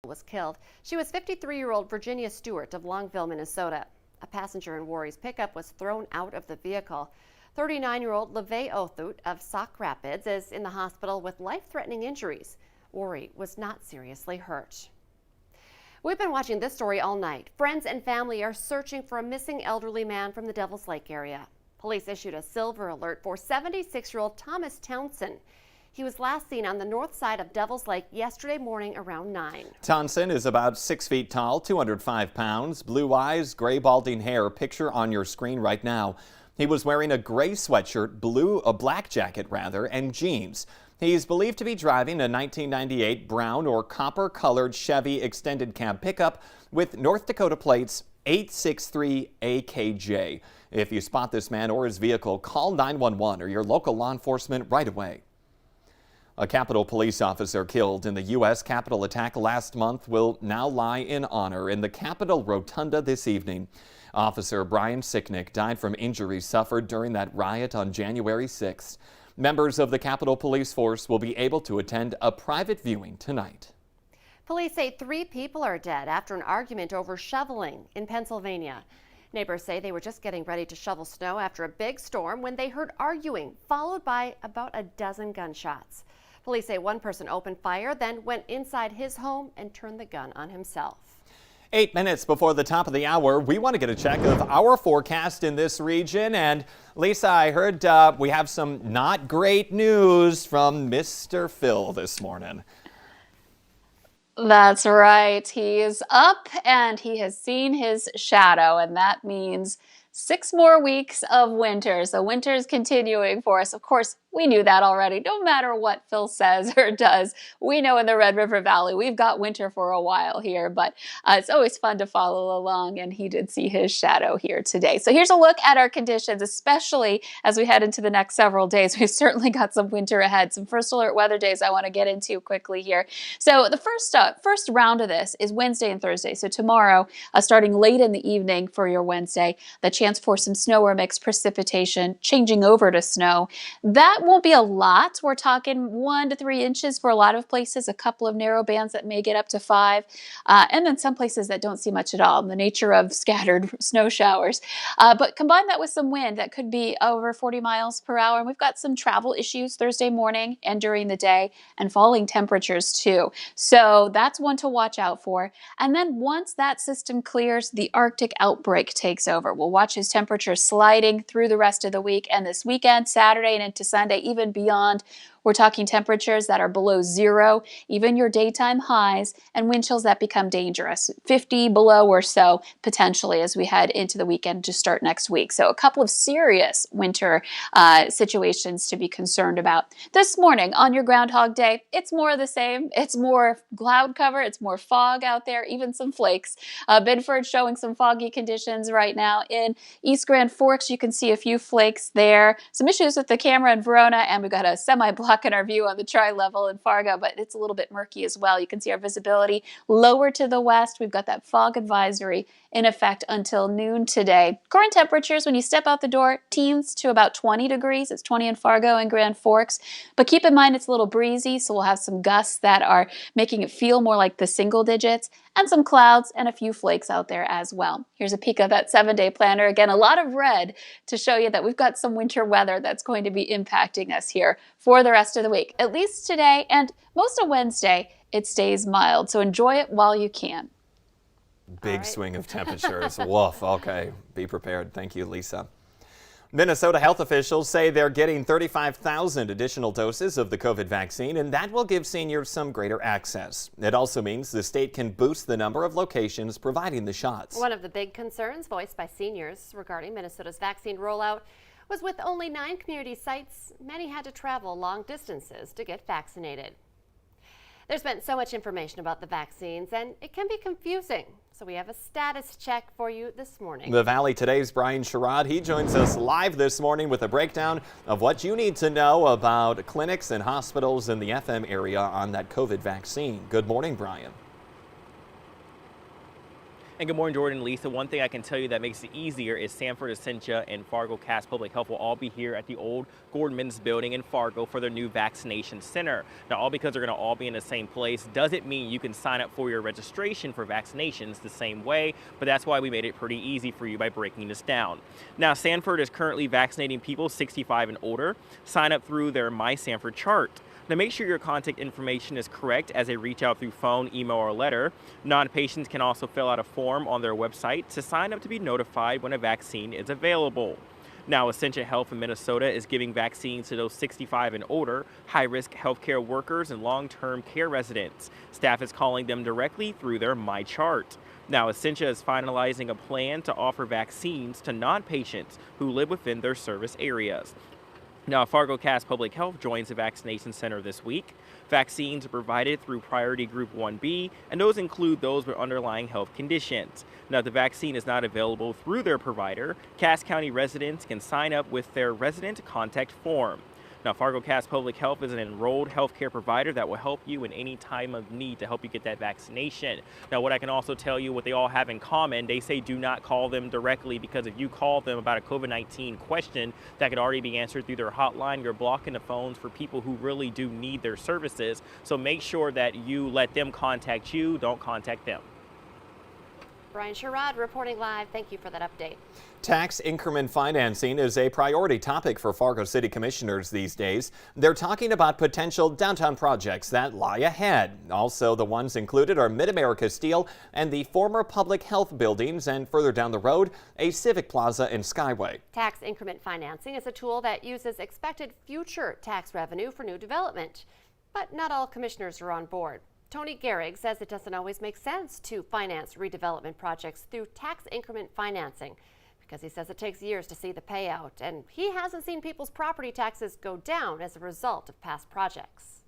was killed. She was 53-year-old Virginia Stewart of Longville, Minnesota. A passenger in Worry's pickup was thrown out of the vehicle. 39-year-old LeVay Othut of Sauk Rapids is in the hospital with life-threatening injuries. Worry was not seriously hurt. We've been watching this story all night. Friends and family are searching for a missing elderly man from the Devil's Lake area. Police issued a silver alert for 76-year-old Thomas Townsend. He was last seen on the north side of Devil's Lake yesterday morning around 9. Townsend is about 6 feet tall, 205 pounds, blue eyes, gray balding hair. Picture on your screen right now. He was wearing a gray sweatshirt, black jacket rather, and jeans. He's believed to be driving a 1998 brown or copper-colored Chevy extended cab pickup with North Dakota plates 863AKJ. If you spot this man or his vehicle, call 911 or your local law enforcement right away. A Capitol police officer killed in the U.S. Capitol attack last month will now lie in honor in the Capitol Rotunda this evening. Officer Brian Sicknick died from injuries suffered during that riot on January 6th. Members of the Capitol Police Force will be able to attend a private viewing tonight. Police say 3 people are dead after an argument over shoveling in Pennsylvania. Neighbors say they were just getting ready to shovel snow after a big storm when they heard arguing, followed by about a dozen gunshots. Police say one person opened fire, then went inside his home and turned the gun on himself. 8 minutes before the top of the hour, we want to get a check of our forecast in this region. And Lisa, I heard we have some not great news from Mr. Phil this morning. That's right. He is up and he has seen his shadow, and that means 6 more weeks of winter. So winter is continuing for us. Of course, we knew that already. No matter what Phil says or does, we know in the Red River Valley we've got winter for a while here, but it's always fun to follow along, and he did see his shadow here today. So here's a look at our conditions, especially as we head into the next several days. We've certainly got some winter ahead. Some first alert weather days I want to get into quickly here. So the first round of this is Wednesday and Thursday. So tomorrow, starting late in the evening for your Wednesday, the chance for some snow or mixed precipitation changing over to snow. That won't be a lot. We're talking 1 to 3 inches for a lot of places, a couple of narrow bands that may get up to 5, and then some places that don't see much at all in the nature of scattered snow showers. But combine that with some wind that could be over 40 miles per hour. And we've got some travel issues Thursday morning and during the day, and falling temperatures too. So that's one to watch out for. And then once that system clears, the Arctic outbreak takes over. We'll watch his temperatures sliding through the rest of the week, and this weekend, Saturday and into Sunday, even beyond. We're talking temperatures that are below 0, even your daytime highs, and wind chills that become dangerous, 50 below or so potentially as we head into the weekend to start next week. So a couple of serious winter situations to be concerned about. This morning on your Groundhog Day, it's more of the same. It's more cloud cover, it's more fog out there, even some flakes. Biddeford showing some foggy conditions right now. In East Grand Forks, you can see a few flakes there. Some issues with the camera in Verona, and we've got a semi-block in our view on the tri-level in Fargo, but it's a little bit murky as well. You can see our visibility lower to the west. We've got that fog advisory in effect until noon today. Current temperatures when you step out the door, teens to about 20 degrees. It's 20 in Fargo and Grand Forks, but keep in mind it's a little breezy, so we'll have some gusts that are making it feel more like the single digits, and some clouds and a few flakes out there as well. Here's a peek of that 7-day planner. Again, a lot of red to show you that we've got some winter weather that's going to be impacting us here for the rest of the week. At least today and most of Wednesday, it stays mild, so enjoy it while you can. Big swing of temperatures. Woof. Okay, be prepared. Thank you, Lisa. Minnesota health officials say they're getting 35,000 additional doses of the COVID vaccine, and that will give seniors some greater access. It also means the state can boost the number of locations providing the shots. One of the big concerns voiced by seniors regarding Minnesota's vaccine rollout was with only 9 community sites, many had to travel long distances to get vaccinated. There's been so much information about the vaccines, and it can be confusing. So we have a status check for you this morning. The Valley Today's Brian Sherrod, he joins us live this morning with a breakdown of what you need to know about clinics and hospitals in the FM area on that COVID vaccine. Good morning, Brian. And good morning, Jordan and Lisa. One thing I can tell you that makes it easier is Sanford, Essentia, and Fargo Cass Public Health will all be here at the old Gordon Men's building in Fargo for their new vaccination center. Now, all because they're going to all be in the same place doesn't mean you can sign up for your registration for vaccinations the same way, but that's why we made it pretty easy for you by breaking this down. Now, Sanford is currently vaccinating people 65 and older. Sign up through their My Sanford chart. Now, make sure your contact information is correct as they reach out through phone, email, or letter. Non-patients can also fill out a form on their website to sign up to be notified when a vaccine is available. Now, Essentia Health in Minnesota is giving vaccines to those 65 and older, high-risk healthcare workers and long-term care residents. Staff is calling them directly through their My Chart. Now, Essentia is finalizing a plan to offer vaccines to non-patients who live within their service areas. Now, Fargo Cass Public Health joins the vaccination center this week. Vaccines are provided through Priority Group 1B, and those include those with underlying health conditions. Now, if the vaccine is not available through their provider, Cass County residents can sign up with their resident contact form. Now, Fargo Cass Public Health is an enrolled healthcare provider that will help you in any time of need to help you get that vaccination. Now, what I can also tell you, what they all have in common, they say do not call them directly, because if you call them about a COVID-19 question that could already be answered through their hotline, you're blocking the phones for people who really do need their services. So make sure that you let them contact you, don't contact them. Brian Sherrod reporting live. Thank you for that update. Tax increment financing is a priority topic for Fargo City Commissioners these days. They're talking about potential downtown projects that lie ahead. Also, the ones included are Mid-America Steel and the former public health buildings, and further down the road, a civic plaza in Skyway. Tax increment financing is a tool that uses expected future tax revenue for new development. But not all commissioners are on board. Tony Gehrig says it doesn't always make sense to finance redevelopment projects through tax increment financing, because he says it takes years to see the payout, and he hasn't seen people's property taxes go down as a result of past projects.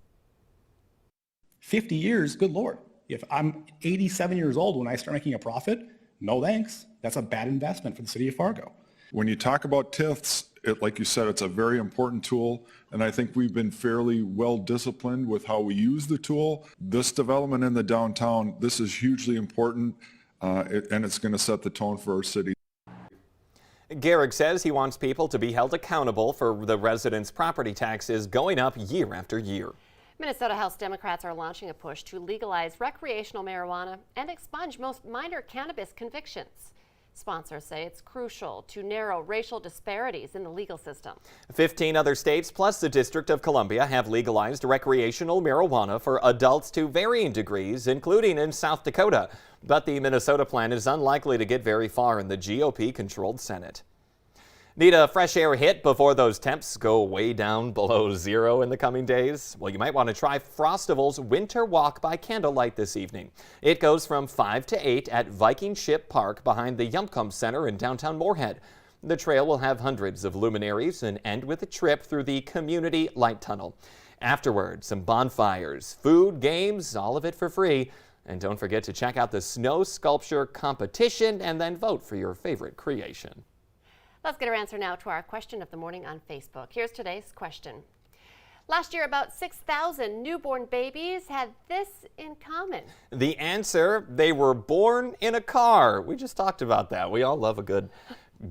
50 years, good Lord. If I'm 87 years old when I start making a profit, no thanks. That's a bad investment for the city of Fargo. When you talk about TIFs, like you said, it's a very important tool, and I think we've been fairly well disciplined with how we use the tool. This development in the downtown, this is hugely important, and it's going to set the tone for our city. Gehrig says he wants people to be held accountable for the residents' property taxes going up year after year. Minnesota House Democrats are launching a push to legalize recreational marijuana and expunge most minor cannabis convictions. Sponsors say it's crucial to narrow racial disparities in the legal system. 15 other states plus the District of Columbia have legalized recreational marijuana for adults to varying degrees, including in South Dakota. But the Minnesota plan is unlikely to get very far in the GOP-controlled Senate. Need a fresh air hit before those temps go way down below zero in the coming days? Well, you might want to try Frostival's Winter Walk by Candlelight this evening. It goes from 5 to 8 at Viking Ship Park behind the Yumcomb Center in downtown Moorhead. The trail will have hundreds of luminaries and end with a trip through the Community Light Tunnel. Afterwards, some bonfires, food, games, all of it for free. And don't forget to check out the snow sculpture competition and then vote for your favorite creation. Let's get our answer now to our question of the morning on Facebook. Here's today's question. Last year, about 6,000 newborn babies had this in common. The answer, they were born in a car. We just talked about that. We all love a good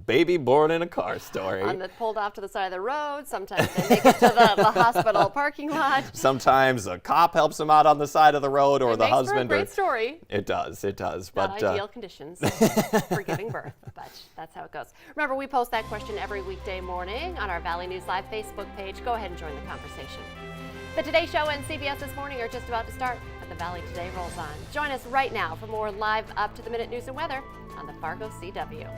baby born in a car story. Pulled off to the side of the road. Sometimes they make it to the hospital parking lot. Sometimes a cop helps them out on the side of the road, or the husband. For a great story. It does. Not but ideal conditions for giving birth, but that's how it goes. Remember, we post that question every weekday morning on our Valley News Live Facebook page. Go ahead and join the conversation. The Today Show and CBS This Morning are just about to start, but the Valley Today rolls on. Join us right now for more live up-to-the-minute news and weather on the Fargo CW.